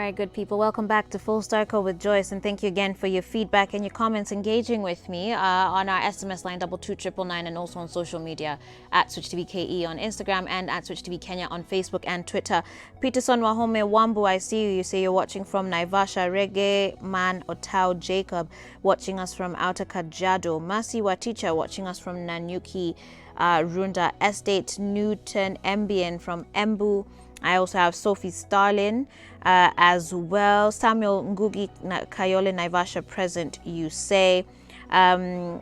right, good people. Welcome back to Full Circle with Joyce, and thank you again for your feedback and your comments, engaging with me on our SMS line 22999 and also on social media at SwitchTVKE on Instagram and at SwitchTV Kenya on Facebook and Twitter. Peterson Wahome Wambu, I see you. You say you're watching from Naivasha. Reggae Man Otao Jacob watching us from Outer Kajiado. Masi Waticha watching us from Nanyuki Runda Estate. Newton Mbien from Embu. I also have Sophie Starlin as well. Samuel Ngugi Kayole Naivasha present, you say. Shiku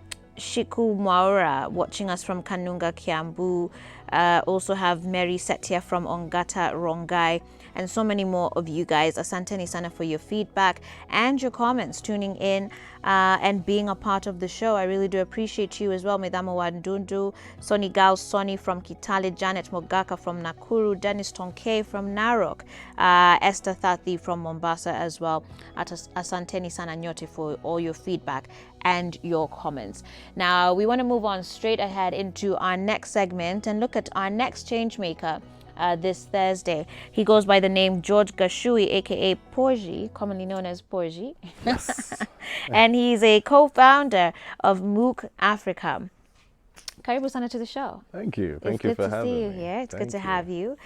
Mwaura watching us from Kanunga, Kiambu. Also have Mary Setia from Ongata, Rongai, and so many more of you guys. Asanteni sana for your feedback and your comments, tuning in and being a part of the show. I really do appreciate you as well. Medamo Wandundu, Sonny Gal Sonny from Kitale, Janet Mogaka from Nakuru, Dennis Tonke from Narok, Esther Thati from Mombasa as well. Asanteni sana nyote for all your feedback and your comments. Now we want to move on straight ahead into our next segment and look at our next change maker this Thursday. He goes by the name George Gashui, aka Porgy, commonly known as Porgy. Yes. And he's a co-founder of MOOC Africa. Karibu sana to the show. Thank you. Thank you for having me. It's good to see you here. It's good to have you.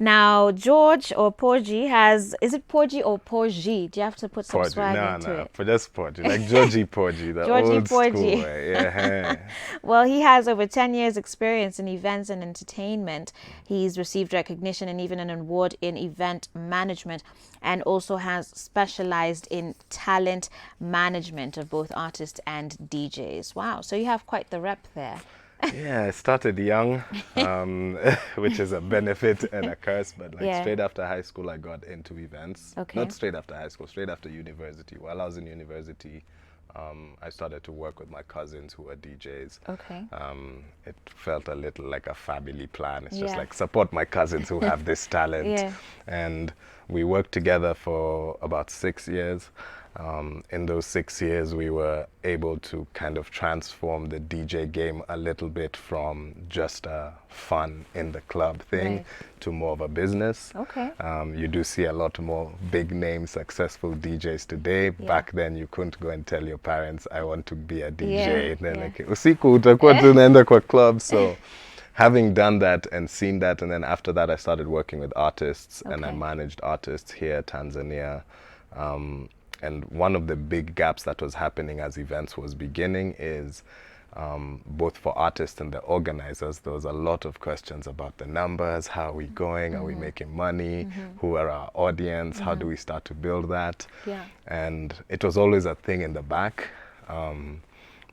Now, George or Porgy is it Porgy or Porgy? Do you have to put some swag into it? For just Porgy, like Georgie Porgy, the Georgie old Porgy. school way. Yeah. Well, he has over 10 years experience in events and entertainment. He's received recognition and even an award in event management, and also has specialized in talent management of both artists and DJs. Wow, so you have quite the rep there. Yeah, I started young, which is a benefit and a curse, but straight after high school I got into events. Okay. Not straight after high school, straight after university. While I was in university, I started to work with my cousins who were DJs. Okay. It felt a little like a family plan. It's just like support my cousins who have this talent. Yeah. And we worked together for about 6 years. In those 6 years, we were able to kind of transform the DJ game a little bit from just a fun in the club thing to more of a business. Okay. You do see a lot more big name, successful DJs today. Back then, you couldn't go and tell your parents, I want to be a DJ. And they're like, usiku utakuwa tunaenda kwa club. So having done that and seen that, and then after that, I started working with artists and I managed artists here, Tanzania. And one of the big gaps that was happening as events was beginning is both for artists and the organizers, there was a lot of questions about the numbers. How are we going? Are we making money? Who are our audience? How do we start to build that? Yeah. And it was always a thing in the back.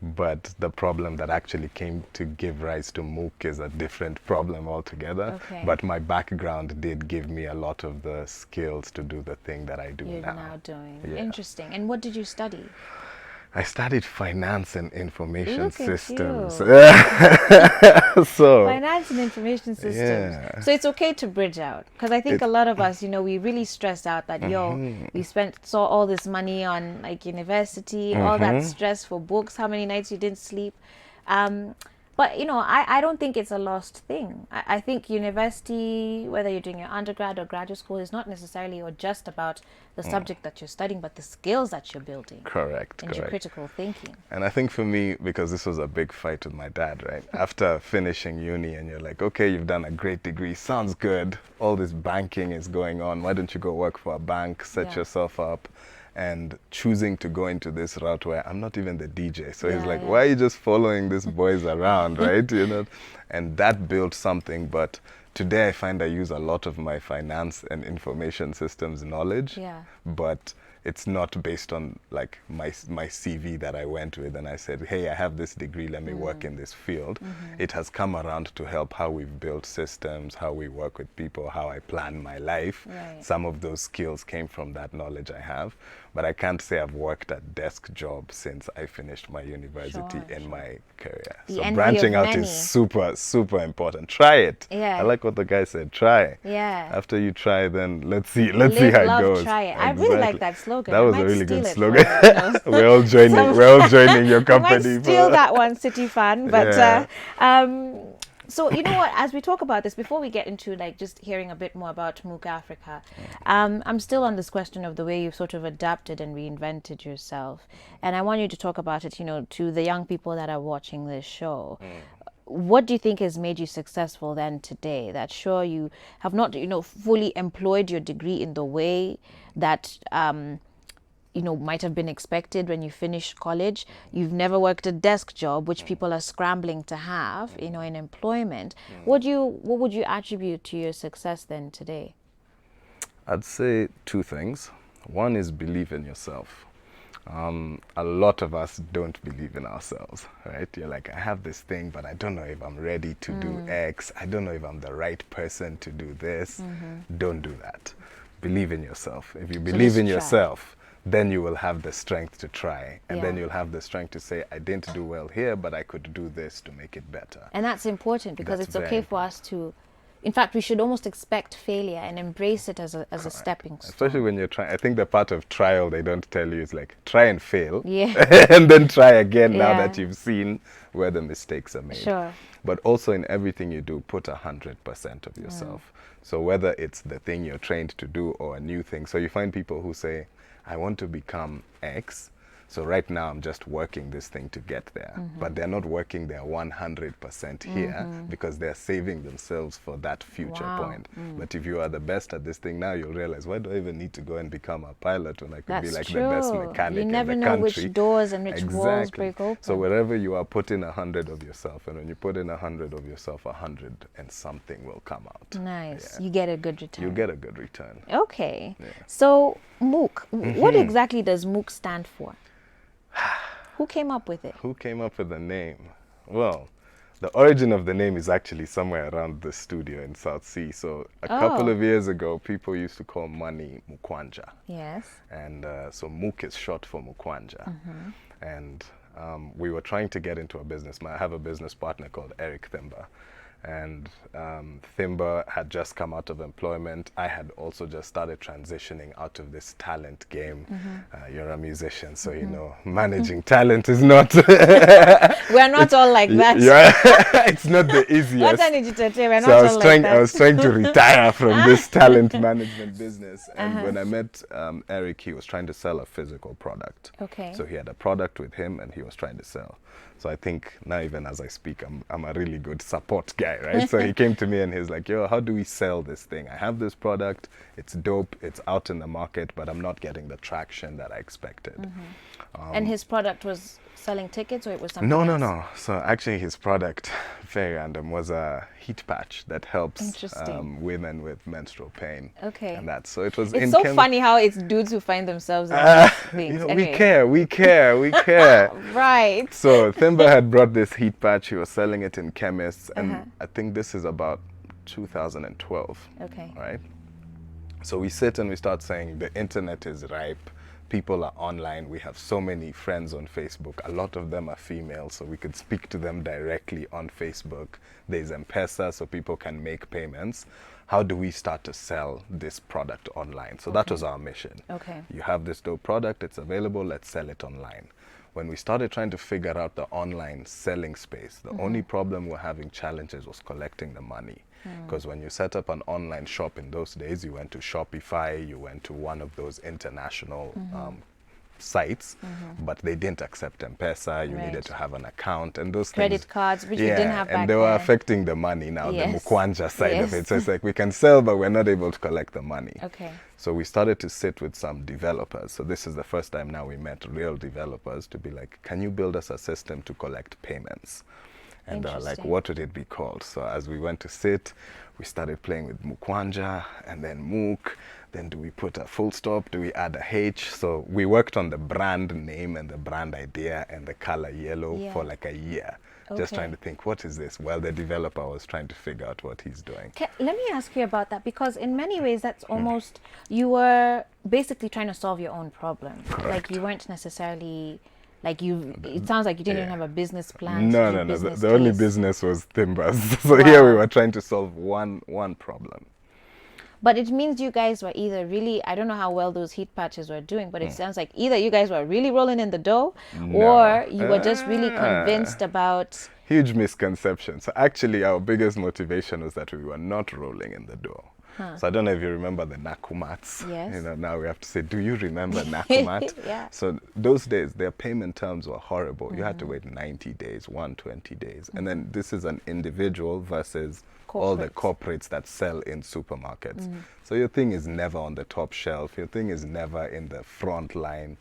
But the problem that actually came to give rise to MOOC is a different problem altogether. Okay. But my background did give me a lot of the skills to do the thing that I do You're now. now doing. Yeah. Interesting. And what did you study? I studied finance and information Look at systems. you. So Finance and information systems. Yeah. So it's okay to bridge out, because I think a lot of us, we really stressed out that we saw all this money on like university, all that stress for books, how many nights you didn't sleep. But I don't think it's a lost thing. I think university, whether you're doing your undergrad or graduate school, is not necessarily or just about the subject that you're studying, but the skills that you're building. correct. And your critical thinking. And I think for me, because this was a big fight with my dad, right? After finishing uni and you're like, okay, you've done a great degree, sounds good. All this banking is going on. Why don't you go work for a bank, set yourself up? And choosing to go into this route where I'm not even the DJ. So he's like, why are you just following these boys around, right? And that built something. But today I find I use a lot of my finance and information systems knowledge. Yeah. But it's not based on like my CV that I went with and I said, hey, I have this degree, let me work in this field. It has come around to help how we've built systems, how we work with people, how I plan my life. Right. Some of those skills came from that knowledge I have, but I can't say I've worked a desk job since I finished my university in my career. The So envy branching of out many. is super, super important. Try it. Yeah. I like what the guy said, try. Yeah. After you try, then let's see Live, how it love, goes. try it. I really like that slogan. That I was might a really good steal it slogan. for, We're all joining. We're all joining your I company. might steal that one, City Fan. But So you know what? As we talk about this, before we get into like just hearing a bit more about MOOC Africa, I'm still on this question of the way you've sort of adapted and reinvented yourself, and I want you to talk about it. You know, to the young people that are watching this show. What do you think has made you successful then today? That sure you have not, fully employed your degree in the way that might have been expected when you finished college. You've never worked a desk job, which people are scrambling to have, in employment. What would you attribute to your success then today? I'd say two things. One is believe in yourself. A lot of us don't believe in ourselves, right? You're like, I have this thing, but I don't know if I'm ready to do X. I don't know if I'm the right person to do this. Don't do that. Believe in yourself. If you believe in yourself, then you will have the strength to try. And then you'll have the strength to say, I didn't do well here, but I could do this to make it better. And that's important because it's okay for us to, in fact, we should almost expect failure and embrace it as a stepping stone. Especially when you're trying. I think the part of trial they don't tell you is like, try and fail. Yeah. And then try again now that you've seen where the mistakes are made. Sure. But also in everything you do, put 100% of yourself. So whether it's the thing you're trained to do or a new thing. So you find people who say, I want to become X. So right now I'm just working this thing to get there. But they're not working their 100% here because they're saving themselves for that future point. But if you are the best at this thing now, you'll realize, why do I even need to go and become a pilot when I could be like the best mechanic in the country? You never know which doors and which walls break open. So wherever you are, put in 100 of yourself. And when you put in 100 of yourself, 100 and something will come out. Nice. Yeah. You get a good return. You get a good return. Okay. Yeah. So MOOC, what exactly does MOOC stand for? Who came up with it? Who came up with the name? Well, the origin of the name is actually somewhere around the studio in South Sea. So a couple of years ago, people used to call money Mukwanja. Yes. And so MOOC is short for Mukwanja. And we were trying to get into a business. I have a business partner called Eric Thimba. And Thimba had just come out of employment. I had also just started transitioning out of this talent game. You're a musician, so you know, managing talent is not... We're not all like that. Yeah, it's not the easiest. I was trying to retire from this talent management business. And when I met Eric, he was trying to sell a physical product. Okay. So he had a product with him and he was trying to sell. So I think now even as I speak, I'm a really good support guy, right? So he came to me and he's like, yo, how do we sell this thing? I have this product, it's dope, it's out in the market, but I'm not getting the traction that I expected. And his product was selling tickets, or it was something else? No. So actually his product, very random, was a heat patch that helps women with menstrual pain. Okay. And that, so it was... It's so funny how it's dudes who find themselves in these things. You know, anyway. we care. Right. So Thimba had brought this heat patch. He was selling it in chemists. And I think this is about 2012. Okay. Right? So we sit and we start saying the internet is ripe. People are online. We have so many friends on Facebook. A lot of them are female, so we could speak to them directly on Facebook. There's M-Pesa, so people can make payments. How do we start to sell this product online? So that was our mission. Okay. You have this dope product, it's available, let's sell it online. When we started trying to figure out the online selling space, the only problem we're having challenges was collecting the money. Because when you set up an online shop in those days, you went to Shopify, you went to one of those international sites, but they didn't accept M-Pesa. You needed to have an account and those credit cards, which we didn't have back then. And they were affecting the money now, the Mukwanja side of it. So it's like we can sell, but we're not able to collect the money. Okay. So we started to sit with some developers. So this is the first time now we met real developers to be like, can you build us a system to collect payments? And like, what would it be called? So as we went to sit, we started playing with Mukwanja and then MOOC. Then do we put a full stop? Do we add a H? So we worked on the brand name and the brand idea and the color yellow for like a year. Just trying to think, what is this? Well, the developer was trying to figure out what he's doing. Let me ask you about that, because in many ways that's almost, you were basically trying to solve your own problem. Correct. Like you weren't necessarily... Like it sounds like you didn't even have a business plan. No. The only business was Thimba's. So here we were trying to solve one problem. But it means you guys were either really, I don't know how well those heat patches were doing, but it sounds like either you guys were really rolling in the dough, or you were just really convinced about Huge misconception. So actually, our biggest motivation was that we were not rolling in the door. So I don't know if you remember the Nakumats. Yes. You know, now we have to say, do you remember Nakumat? Yeah. So those days, their payment terms were horrible. You had to wait 90 days, 120 days. And then this is an individual versus all the corporates that sell in supermarkets. So your thing is never on the top shelf. Your thing is never in the front line.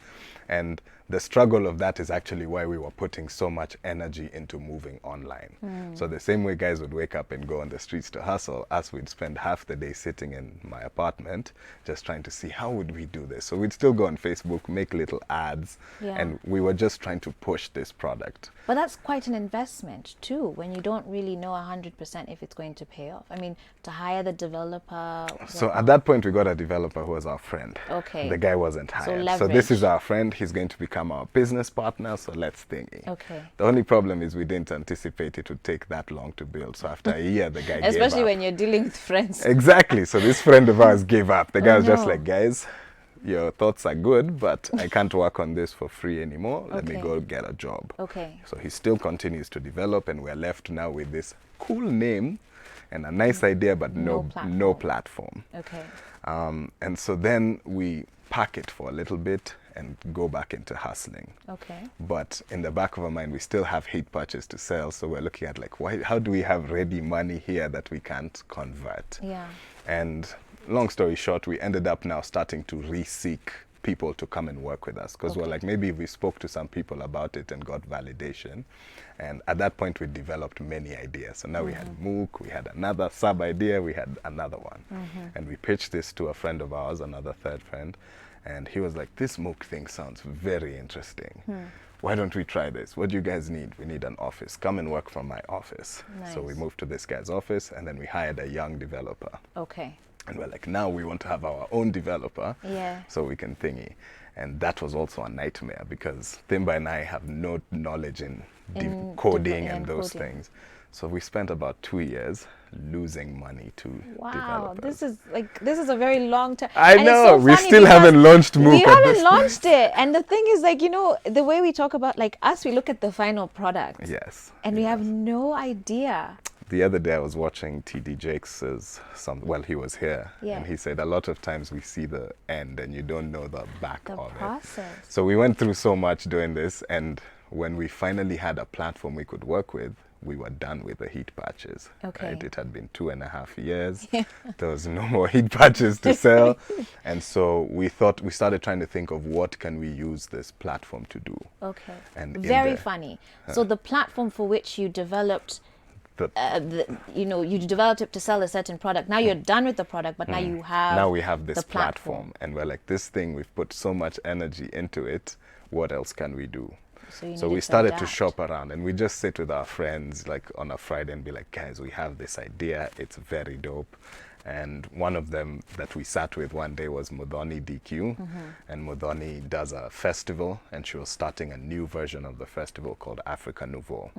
And the struggle of that is actually why we were putting so much energy into moving online. So the same way guys would wake up and go on the streets to hustle, us we'd spend half the day sitting in my apartment just trying to see how would we do this. So we'd still go on Facebook, make little ads, and we were just trying to push this product. But that's quite an investment too, when you don't really know 100% if it's going to pay off. I mean, to hire the developer. So at that point, we got a developer who was our friend. Okay. The guy wasn't hired. So So this is our friend. He's going to become our business partner. So let's thingy. Okay. The only problem is we didn't anticipate it would take that long to build. So after a year, the guy gave Especially up. when you're dealing with friends. Exactly. So this friend of ours gave up. The guy was just no. like, guys, your thoughts are good, but I can't work on this for free anymore. Let me Okay. go get a job. Okay. So he still continues to develop, and we're left now with this cool name and a nice idea, but no platform. Okay. And so then we pack it for a little bit and go back into hustling. Okay. But in the back of our mind, we still have heat patches to sell. So we're looking at like, how do we have ready money here that we can't convert? Yeah. And long story short, we ended up now starting to re-seek people to come and work with us, because we're like, maybe if we spoke to some people about it and got validation. And at that point, we developed many ideas. So now we had MOOC, we had another sub idea, we had another one. And we pitched this to a friend of ours, another third friend. And he was like, this MOOC thing sounds very interesting. Why don't we try this? What do you guys need? We need an office. Come and work from my office. Nice. So we moved to this guy's office, and then we hired a young developer. Okay. And we're like, now we want to have our own developer, Yeah. so we can thingy. And that was also a nightmare, because Thimba and I have no knowledge in coding and those things. So we spent about 2 years losing money to developers. This is a very long time. I And it's know, so we funny still haven't launched MOOC We at haven't this launched it. And the thing is, like, you know, the way we talk about, like, us, we look at the final product. Yes. And we have no idea. The other day I was watching TD Jakes' he was here, Yeah. and he said a lot of times we see the end and you don't know the back The of process. it. So we went through so much doing this, and when we finally had a platform we could work with, we were done with the heat patches. Okay. Right? It had been 2.5 years. There was no more heat patches to sell. And so we started trying to think of what can we use this platform to do. Okay. And in Very the- funny. So the platform for which you developed, The- you developed it to sell a certain product. Now you're done with the product, but now you have now we have this the platform, and we're like, this thing, we've put so much energy into it, what else can we do? So we started to adapt. shop around, and we just sit with our friends like on a Friday and be like, guys, we have this idea, it's very dope. And one of them that we sat with one day was Mudhoni DQ. And Mudhoni does a festival, and she was starting a new version of the festival called Africa Nouveau.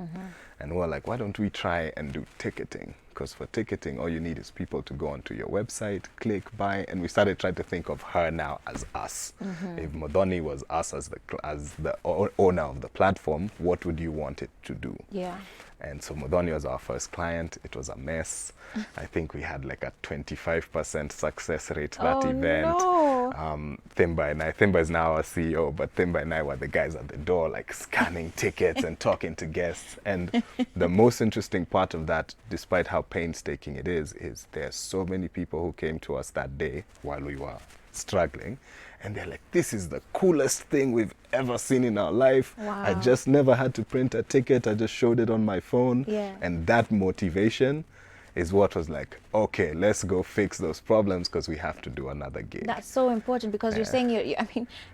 And we're like, why don't we try and do ticketing? Because for ticketing, all you need is people to go onto your website, click, buy. And we started trying to think of her now as us. If Mudhoni was us as the owner of the platform, what would you want it to do? Yeah. And so Mudhoni was our first client. It was a mess. I think we had like a 25% success rate that event. No. Thimba is now our CEO, but Thimba and I were the guys at the door, like scanning tickets and talking to guests. And the most interesting part of that, despite how painstaking it is there's so many people who came to us that day while we were struggling, and they're like, this is the coolest thing we've ever seen in our life. Wow. I just never had to print a ticket. I just showed it on my phone. Yeah. And that motivation is what was like, okay, let's go fix those problems, because we have to do another gig. That's so important, because you're saying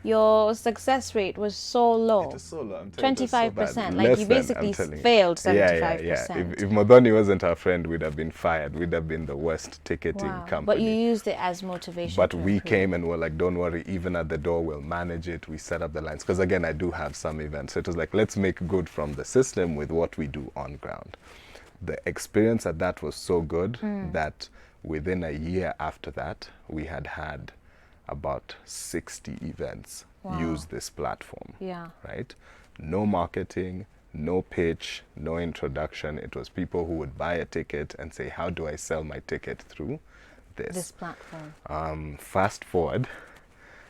your success rate was so low. It is so low. I'm telling you, it was so bad. 25%. Like Less you than, basically I'm telling you. failed 75%. Yeah. If Modoni wasn't our friend, we'd have been fired. We'd have been the worst ticketing company. But you used it as motivation. But to we improve. came and were like, don't worry, even at the door, we'll manage it. We set up the lines. Because again, I do have some events. So it was like, let's make good from the system with what we do on ground. The experience at that was so good that within a year after that, we had about 60 events use this platform. Yeah. Right? No marketing, no pitch, no introduction. It was people who would buy a ticket and say, how do I sell my ticket through This platform. fast forward,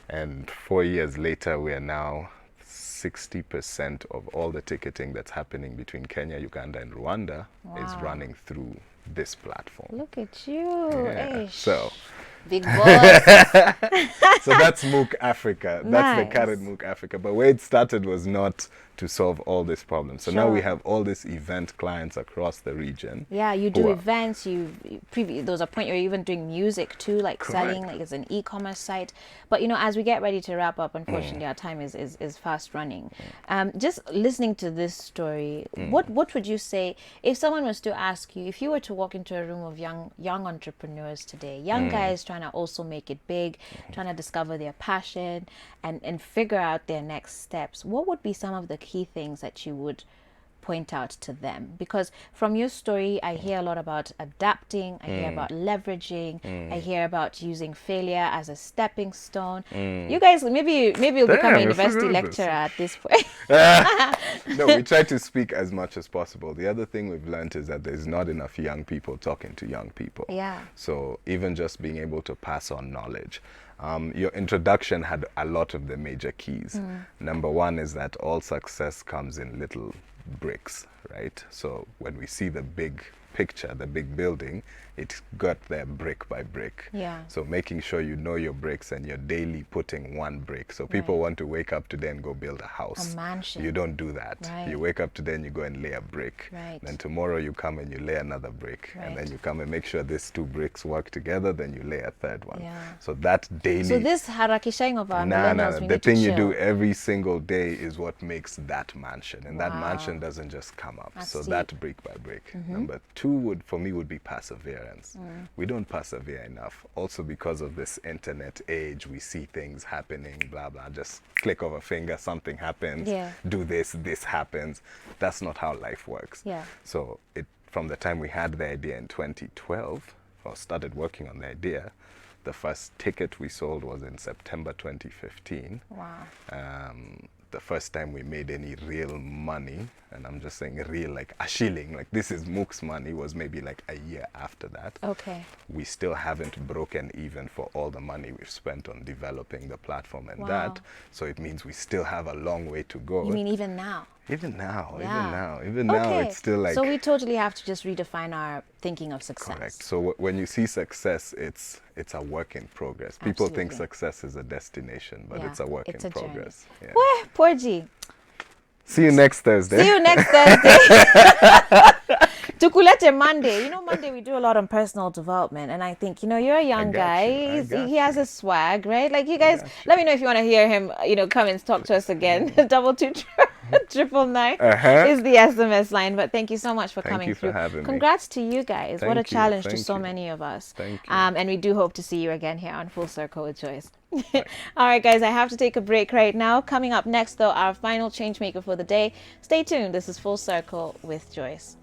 and 4 years later, we are now 60% of all the ticketing that's happening between Kenya, Uganda, and Rwanda is running through this platform. Look at you. Yeah. So big boss. so that's MOOC Africa. That's the Nice. current MOOC Africa. But where it started was not to solve all these problems. So now we Sure. have all these event clients across the region. Yeah, you who do are- events. There was a point where you're even doing music too, like selling, Correct. like it's an e-commerce site. But as we get ready to wrap up, unfortunately, our time is fast running. Just listening to this story, what would you say if someone was to ask you, if you were to walk into a room of young entrepreneurs today, young guys trying to also make it big, trying to discover their passion and figure out their next steps, what would be some of the key things that you would point out to them? Because from your story, I hear a lot about adapting, I hear about leveraging, I hear about using failure as a stepping stone. You guys, maybe you'll become a Damn, I university forgot this. lecturer at this point. No, we try to speak as much as possible. The other thing we've learned is that there's not enough young people talking to young people. Yeah. So even just being able to pass on knowledge. Your introduction had a lot of the major keys. Number one is that all success comes in little bricks, right? So when we see the big picture, the big building, it got there brick by brick. Yeah. So making sure you know your bricks and you're daily putting one brick. So people want to wake up today and go build a house. A mansion. You don't do that. Right. You wake up today and you go and lay a brick. Right. Then tomorrow you come and you lay another brick. And then Right. you come and make sure these two bricks work together, then you lay a third one. Yeah. So that daily... So this harakishing of our Nah, millennials, we the need to thing you chill. do every single day is what makes that mansion, and that Wow. mansion doesn't just come up. That's So deep. that brick by brick. Number two for me would be perseverance. We don't persevere enough. Also because of this internet age, we see things happening, blah blah. Just click of a finger, something happens. Yeah. Do this happens. That's not how life works. Yeah. So from the time we had the idea in 2012, or started working on the idea, the first ticket we sold was in September 2015. Wow. The first time we made any real money, and I'm just saying real, like a shilling, like this is MOOC's money, was maybe like a year after that. Okay. We still haven't broken even for all the money we've spent on developing the platform and Wow. that. So it means we still have a long way to go. You mean even now? Even now, Yeah. even now, Okay. it's still like... So we totally have to just redefine our thinking of success. Correct. So when you see success, it's a work in progress. People think Absolutely. success is a destination, but Yeah, it's a work it's in a journey. progress. Yeah. Weh, poor G. See you next Thursday. See you next Thursday. Tukulete Monday. Monday we do a lot on personal development, and I think you're a young got guy. you. I got He has a swag, right? Like you guys, got you. let me know if you want to hear him. Come and talk to us again. 229 is the SMS line. But thank you so much for Thank coming you for through. having me. Congrats to you guys. What a Thank you. challenge to Thank so you. many of us. Thank you. And we do hope to see you again here on Full Circle with Joyce. All right, guys, I have to take a break right now. Coming up next, though, our final change maker for the day. Stay tuned. This is Full Circle with Joyce.